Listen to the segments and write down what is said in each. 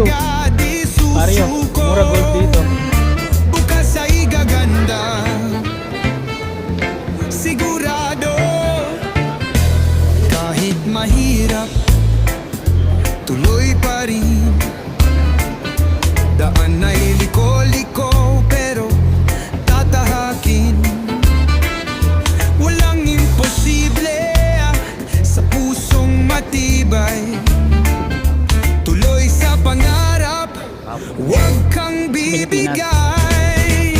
Mario. Mario, mura gold dito. Bukas ay gaganda, sigurado. Kahit mahirap, tuloy pa rin. Daan ay liko-liko, pero tatahakin. Walang imposible sa pusong matibay. Tuloy sa pangarap, huwag kang bibigay.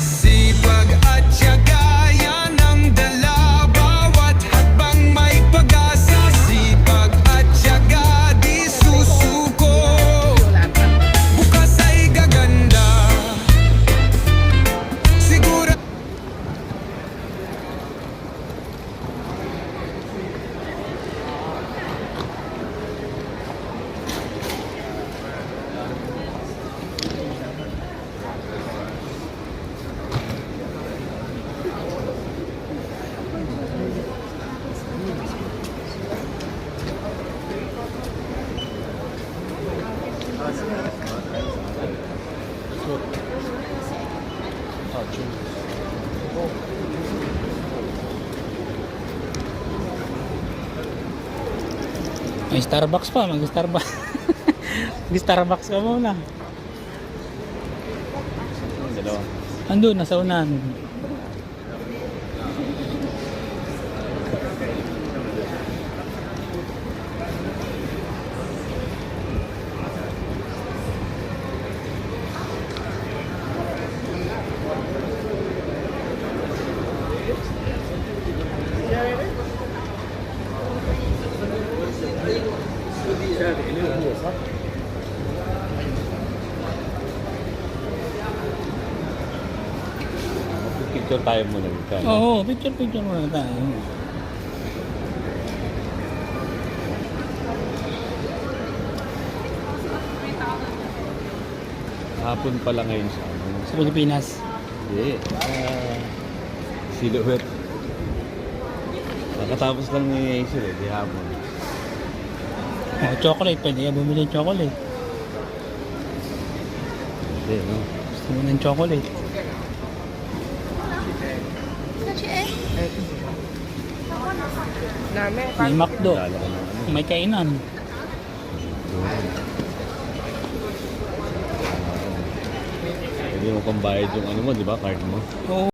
Sipag at tiyaga, yan ang dala. Bawat hakbang may pag-asa. Sipag at tiyaga, di susuko. Bukas ay gaganda, siguro. May Starbucks pa, mag-Starbucks. Mag-Starbucks ka muna. Dalawa. Andun, nasa unahan. Picture tayo muna dito. Oo, picture muna tayo. Hapon pala ngayon sa ano. Sa Pilipinas. Hindi. Silhouette. Nakatapos lang ni Acer eh, di hapon. Oh, chocolate, pwede ka bumili ng chocolate. Hindi, no? Gusto mo ng chocolate. May McDo. Dala ka ng ano. May kainan. Pwede mo pang bayad yung ano mo, di ba? Card mo. Oo.